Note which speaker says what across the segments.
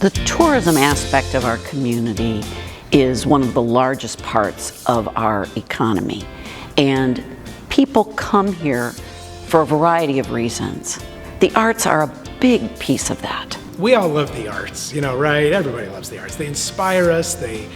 Speaker 1: The tourism aspect of our community is one of the largest parts of our economy, and people come here for a variety of reasons. The arts are a big piece of that.
Speaker 2: We all love the arts, right? Everybody loves the arts. They inspire us, they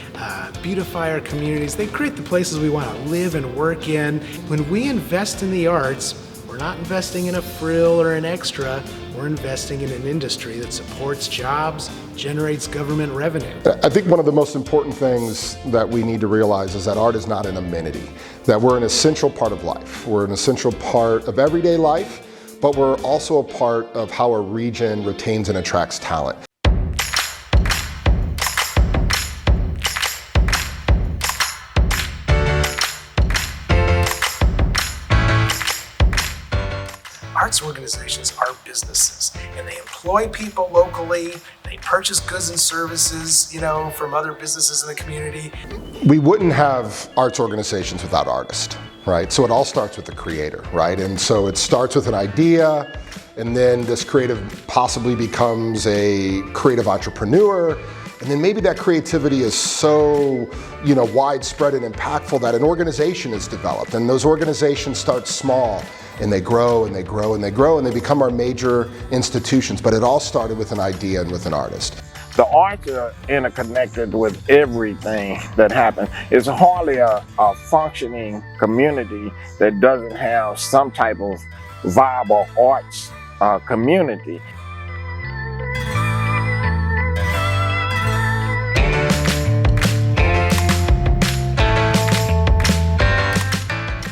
Speaker 2: beautify our communities, they create the places we want to live and work in. When we invest in the arts, we're not investing in a frill or an extra, we're investing in an industry that supports jobs, generates government revenue.
Speaker 3: I think one of the most important things that we need to realize is that art is not an amenity, that we're an essential part of life. We're an essential part of everyday life, but we're also a part of how a region retains and attracts talent.
Speaker 2: Arts organizations are businesses, and they employ people locally, they purchase goods and services, from other businesses in the community.
Speaker 3: We wouldn't have arts organizations without artists, right? So it all starts with the creator, right? And so it starts with an idea, and then this creative possibly becomes a creative entrepreneur, and then maybe that creativity is so, widespread and impactful that an organization is developed, and those organizations start small, and they grow and they grow and they grow and they become our major institutions. But it all started with an idea and with an artist.
Speaker 4: The arts are interconnected with everything that happens. It's hardly a functioning community that doesn't have some type of viable arts community.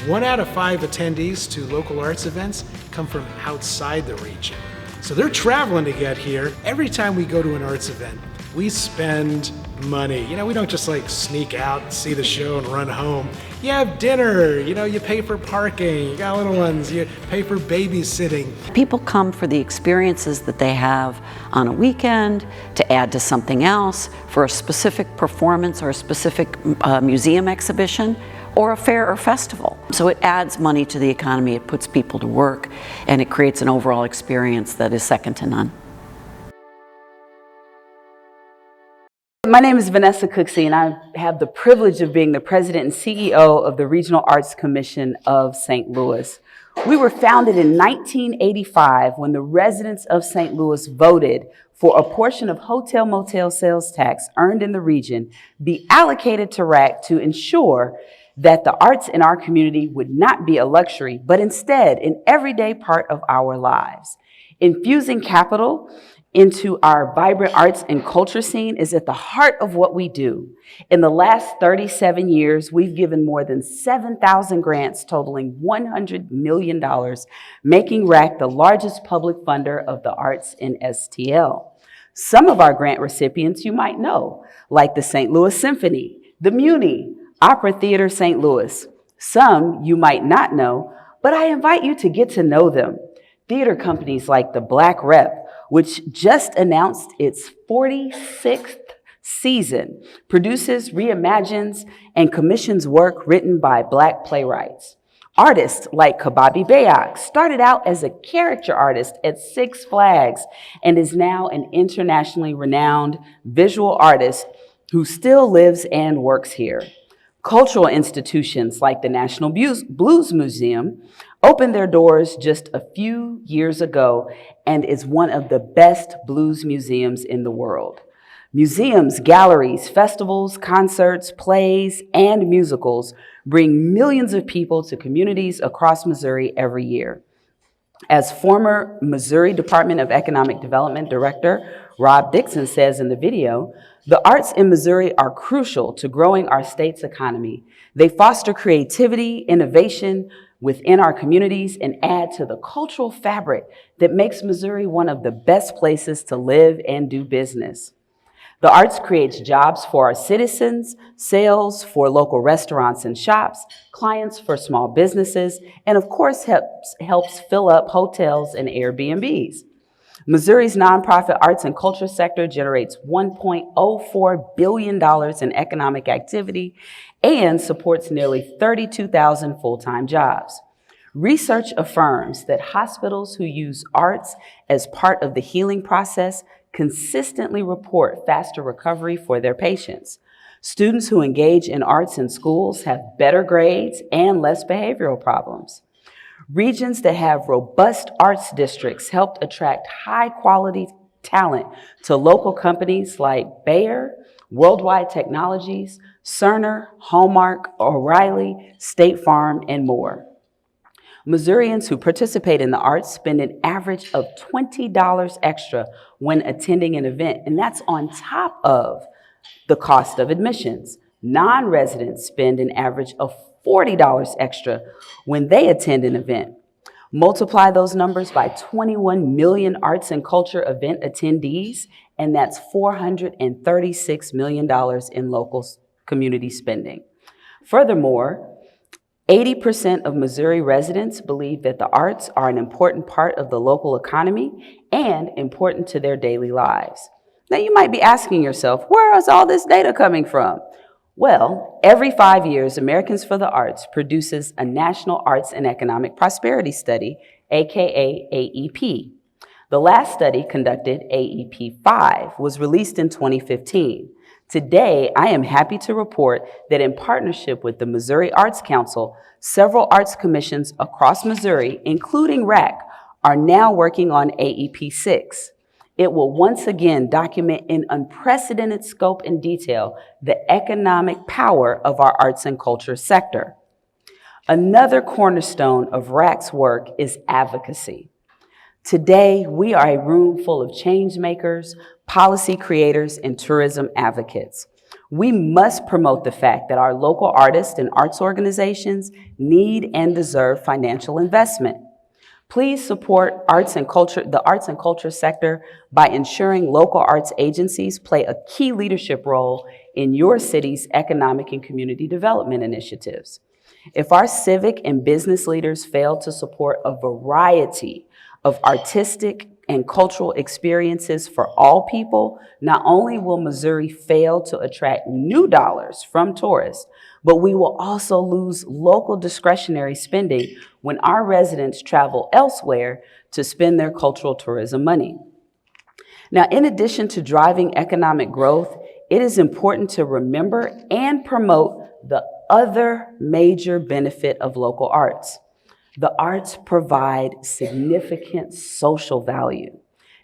Speaker 2: One out of 5 attendees to local arts events come from outside the region. So they're traveling to get here. Every time we go to an arts event, we spend money. We don't just sneak out, see the show and run home. You have dinner, you pay for parking, you got little ones, you pay for babysitting.
Speaker 1: People come for the experiences that they have on a weekend, to add to something else, for a specific performance or a specific museum exhibition, or a fair or festival. So it adds money to the economy, it puts people to work, and it creates an overall experience that is second to none.
Speaker 5: My name is Vanessa Cooksey, and I have the privilege of being the President and CEO of the Regional Arts Commission of St. Louis. We were founded in 1985 when the residents of St. Louis voted for a portion of hotel-motel sales tax earned in the region be allocated to RAC to ensure that the arts in our community would not be a luxury, but instead an everyday part of our lives. Infusing capital into our vibrant arts and culture scene is at the heart of what we do. In the last 37 years, we've given more than 7,000 grants totaling $100 million, making RAC the largest public funder of the arts in STL. Some of our grant recipients you might know, like the St. Louis Symphony, the Muni, Opera Theater St. Louis. Some you might not know, but I invite you to get to know them. Theater companies like the Black Rep, which just announced its 46th season, produces, reimagines, and commissions work written by Black playwrights. Artists like Kababi Bayak started out as a character artist at Six Flags and is now an internationally renowned visual artist who still lives and works here. Cultural institutions like the National Blues Museum opened their doors just a few years ago and is one of the best blues museums in the world. Museums, galleries, festivals, concerts, plays, and musicals bring millions of people to communities across Missouri every year. As former Missouri Department of Economic Development Director Rob Dixon says in the video, the arts in Missouri are crucial to growing our state's economy. They foster creativity, innovation within our communities, and add to the cultural fabric that makes Missouri one of the best places to live and do business. The arts creates jobs for our citizens, sales for local restaurants and shops, clients for small businesses, and of course helps fill up hotels and Airbnbs. Missouri's nonprofit arts and culture sector generates $1.04 billion in economic activity and supports nearly 32,000 full-time jobs. Research affirms that hospitals who use arts as part of the healing process consistently report faster recovery for their patients. Students who engage in arts in schools have better grades and less behavioral problems. Regions that have robust arts districts helped attract high-quality talent to local companies like Bayer, Worldwide Technologies, Cerner, Hallmark, O'Reilly, State Farm, and more. Missourians who participate in the arts spend an average of $20 extra when attending an event, and that's on top of the cost of admissions. Non-residents spend an average of $40 extra when they attend an event. Multiply those numbers by 21 million arts and culture event attendees, and that's $436 million in local community spending. Furthermore, 80% of Missouri residents believe that the arts are an important part of the local economy and important to their daily lives. Now, you might be asking yourself, where is all this data coming from? Well, every 5 years, Americans for the Arts produces a National Arts and Economic Prosperity Study, aka AEP. The last study conducted, AEP 5, was released in 2015. Today, I am happy to report that in partnership with the Missouri Arts Council, several arts commissions across Missouri, including RAC, are now working on AEP 6. It will once again document in unprecedented scope and detail the economic power of our arts and culture sector. Another cornerstone of RAC's work is advocacy. Today, we are a room full of change makers, policy creators, and tourism advocates. We must promote the fact that our local artists and arts organizations need and deserve financial investment. Please support the arts and culture sector by ensuring local arts agencies play a key leadership role in your city's economic and community development initiatives. If our civic and business leaders fail to support a variety of artistic and cultural experiences for all people, not only will Missouri fail to attract new dollars from tourists, but we will also lose local discretionary spending when our residents travel elsewhere to spend their cultural tourism money. Now, in addition to driving economic growth, it is important to remember and promote the other major benefit of local arts. The arts provide significant social value.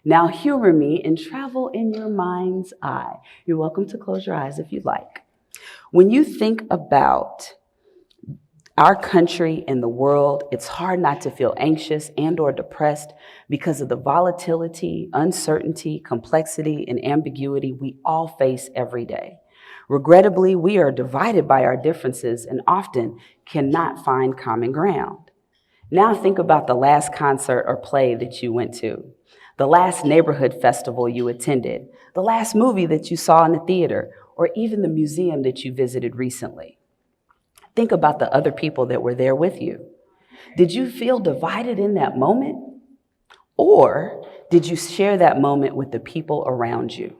Speaker 5: Now, humor me and travel in your mind's eye. You're welcome to close your eyes if you'd like. When you think about our country and the world, it's hard not to feel anxious and or depressed because of the volatility, uncertainty, complexity, and ambiguity we all face every day. Regrettably, we are divided by our differences and often cannot find common ground. Now think about the last concert or play that you went to, the last neighborhood festival you attended, the last movie that you saw in the theater, or even the museum that you visited recently. Think about the other people that were there with you. Did you feel divided in that moment? Or did you share that moment with the people around you?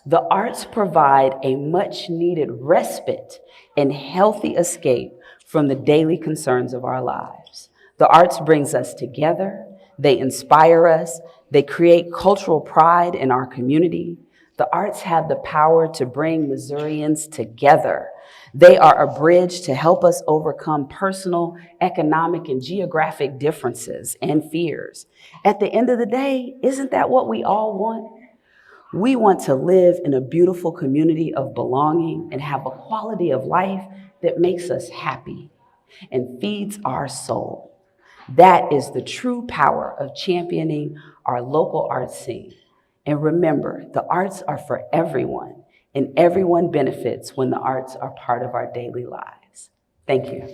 Speaker 5: The arts provide a much needed respite and healthy escape from the daily concerns of our lives. The arts brings us together, they inspire us, they create cultural pride in our community. The arts have the power to bring Missourians together. They are a bridge to help us overcome personal, economic, and geographic differences and fears. At the end of the day, isn't that what we all want? We want to live in a beautiful community of belonging and have a quality of life that makes us happy and feeds our soul. That is the true power of championing our local arts scene. And remember, the arts are for everyone, and everyone benefits when the arts are part of our daily lives. Thank you.